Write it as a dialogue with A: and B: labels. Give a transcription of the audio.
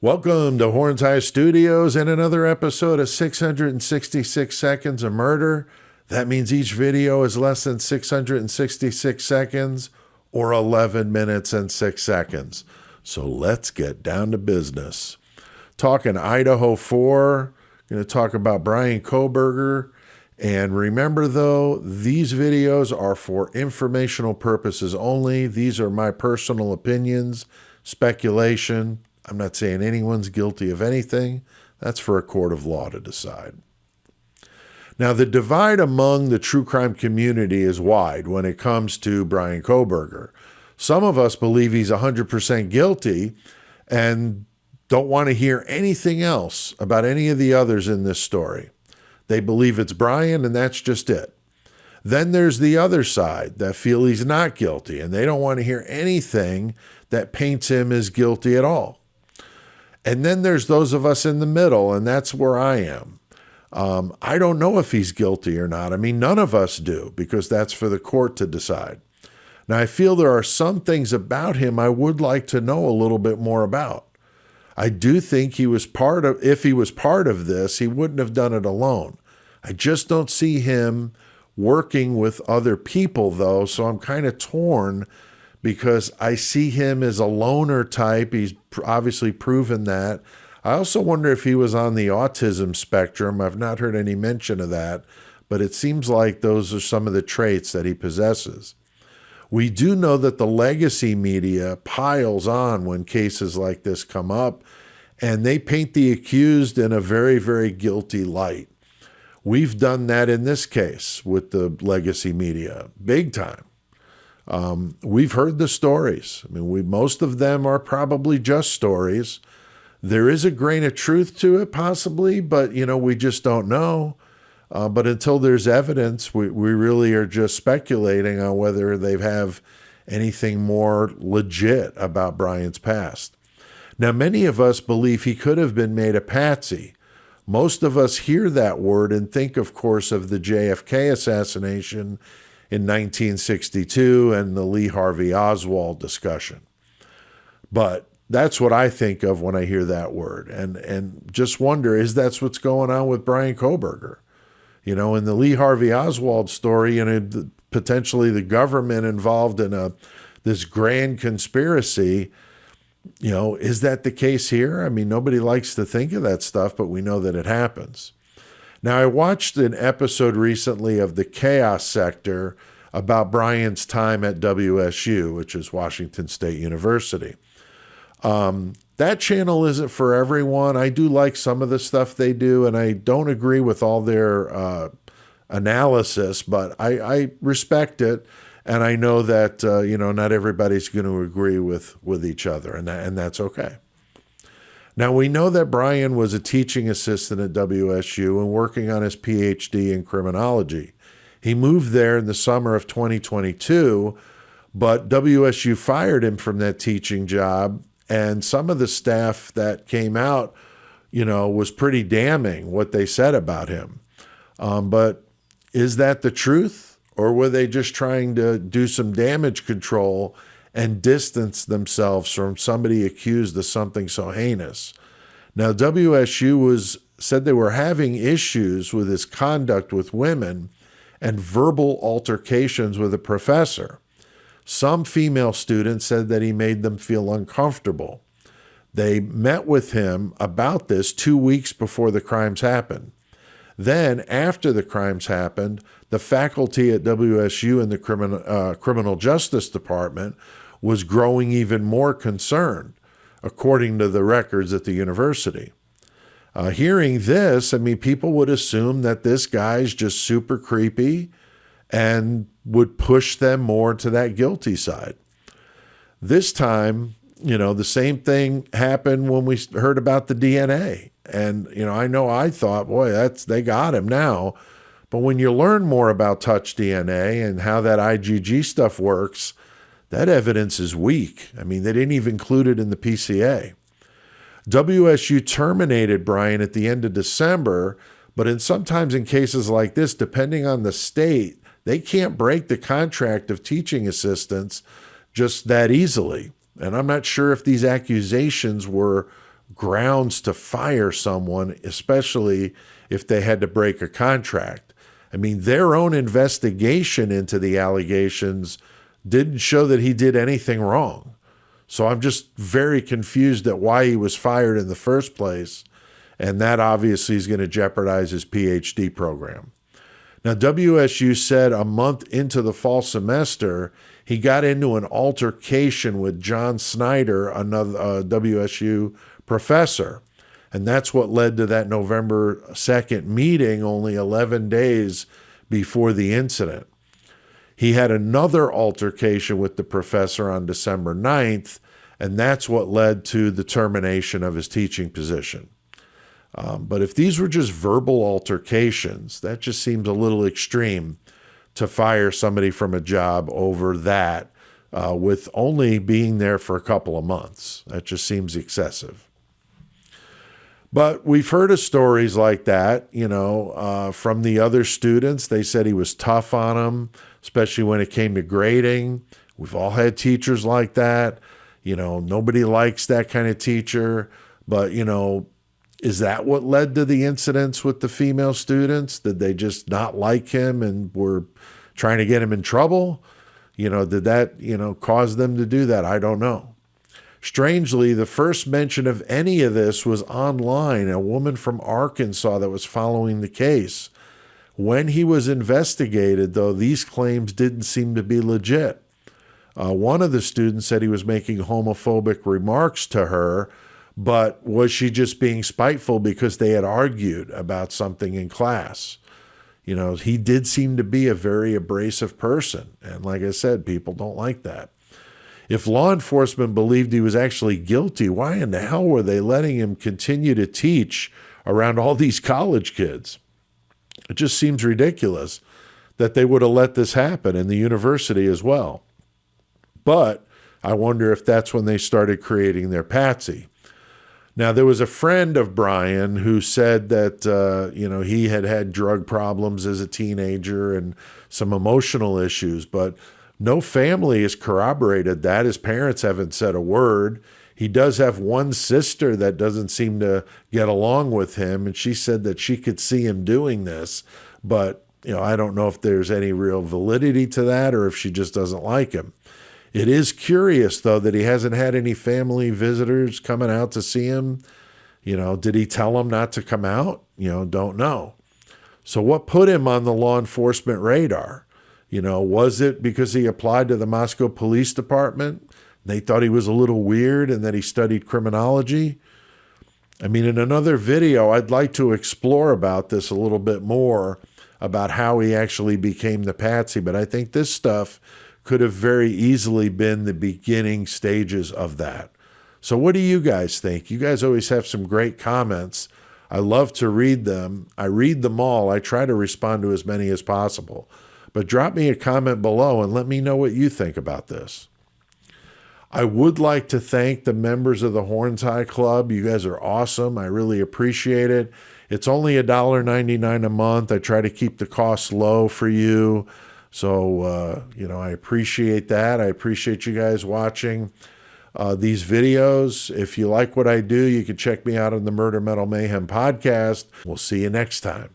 A: Welcome to Horns High Studios and another episode of 666 Seconds of Murder. That means each video is less than 666 seconds or 11 minutes and 6 seconds. So let's get down to business. Talking Idaho 4, going to talk about Bryan Koberger. And remember though, these videos are for informational purposes only. These are my personal opinions, speculation. I'm not saying anyone's guilty of anything. That's for a court of law to decide. Now, the divide among the true crime community is wide when it comes to Bryan Koberger. Some of us believe he's 100% guilty and don't want to hear anything else about any of the others in this story. They believe it's Bryan and that's just it. Then there's the other side that feel he's not guilty and they don't want to hear anything that paints him as guilty at all. And then there's those of us in the middle, and that's where I am. I don't know if he's guilty or not. I mean, none of us do, because that's for the court to decide. Now, I feel there are some things about him I would like to know a little bit more about. I do think he was if he was part of this, he wouldn't have done it alone. I just don't see him working with other people, though, so I'm kind of torn because I see him as a loner type. He's obviously proven that. I also wonder if he was on the autism spectrum. I've not heard any mention of that, but it seems like those are some of the traits that he possesses. We do know that the legacy media piles on when cases like this come up, and they paint the accused in a very, very guilty light. We've done that in this case with the legacy media, big time. We've heard the stories. I mean, most of them are probably just stories. There is a grain of truth to it, possibly, but, we just don't know. But until there's evidence, we really are just speculating on whether they have anything more legit about Bryan's past. Now, many of us believe he could have been made a patsy. Most of us hear that word and think, of course, of the JFK assassination in 1962 and the Lee Harvey Oswald discussion. But that's what I think of when I hear that word, and just wonder, is that's what's going on with Bryan Koberger? In the Lee Harvey Oswald story, potentially the government involved in this grand conspiracy. Is that the case here? I mean, nobody likes to think of that stuff, but we know that it happens. Now, I watched an episode recently of The Chaos Sector about Bryan's time at WSU, which is Washington State University. That channel isn't for everyone. I do like some of the stuff they do, and I don't agree with all their analysis, but I respect it, and I know that not everybody's going to agree with each other, and that's okay. Now, we know that Bryan was a teaching assistant at WSU and working on his PhD in criminology. He moved there in the summer of 2022, but WSU fired him from that teaching job, and some of the staff that came out, was pretty damning what they said about him. But is that the truth, or were they just trying to do some damage control and distance themselves from somebody accused of something so heinous? Now, WSU said they were having issues with his conduct with women and verbal altercations with a professor. Some female students said that he made them feel uncomfortable. They met with him about this 2 weeks before the crimes happened. Then, after the crimes happened, the faculty at WSU and the criminal justice department was growing even more concerned, according to the records at the university. Hearing this, people would assume that this guy's just super creepy and would push them more to that guilty side. This time, the same thing happened when we heard about the DNA. And, I thought, boy, they got him now. But when you learn more about touch DNA and how that IgG stuff works, that evidence is weak. They didn't even include it in the PCA. WSU terminated Bryan at the end of December, but sometimes in cases like this, depending on the state, they can't break the contract of teaching assistants just that easily. And I'm not sure if these accusations were grounds to fire someone, especially if they had to break a contract. I mean, their own investigation into the allegations didn't show that he did anything wrong. So I'm just very confused at why he was fired in the first place. And that obviously is going to jeopardize his PhD program. Now, WSU said a month into the fall semester, he got into an altercation with John Snyder, another WSU professor. And that's what led to that November 2nd meeting, only 11 days before the incident. He had another altercation with the professor on December 9th, and that's what led to the termination of his teaching position. But if these were just verbal altercations, that just seems a little extreme to fire somebody from a job over that with only being there for a couple of months. That just seems excessive. But we've heard of stories like that, from the other students. They said he was tough on them, especially when it came to grading. We've all had teachers like that. Nobody likes that kind of teacher. But, is that what led to the incidents with the female students? Did they just not like him and were trying to get him in trouble? Did that, cause them to do that? I don't know. Strangely, the first mention of any of this was online, a woman from Arkansas that was following the case. When he was investigated, though, these claims didn't seem to be legit. One of the students said he was making homophobic remarks to her, but was she just being spiteful because they had argued about something in class? He did seem to be a very abrasive person. And like I said, people don't like that. If law enforcement believed he was actually guilty, why in the hell were they letting him continue to teach around all these college kids? It just seems ridiculous that they would have let this happen in the university as well. But I wonder if that's when they started creating their PATSY. Now, there was a friend of BRYAN who said that, he had had drug problems as a teenager and some emotional issues, but no family has corroborated that. His parents haven't said a word. He does have one sister that doesn't seem to get along with him, and she said that she could see him doing this, but I don't know if there's any real validity to that or if she just doesn't like him. It is curious, though, that he hasn't had any family visitors coming out to see him. Did he tell them not to come out? Don't know. So what put him on the law enforcement radar? Was it because he applied to the Moscow Police Department? They thought he was a little weird and that he studied criminology? I mean, in another video, I'd like to explore about this a little bit more, about how he actually became the PATSY, but I think this stuff could have very easily been the beginning stages of that. So what do you guys think? You guys always have some great comments. I love to read them. I read them all. I try to respond to as many as possible. But drop me a comment below and let me know what you think about this. I would like to thank the members of the Horns High Club. You guys are awesome. I really appreciate it. It's only $1.99 a month. I try to keep the costs low for you. So, I appreciate that. I appreciate you guys watching these videos. If you like what I do, you can check me out on the Murder Metal Mayhem podcast. We'll see you next time.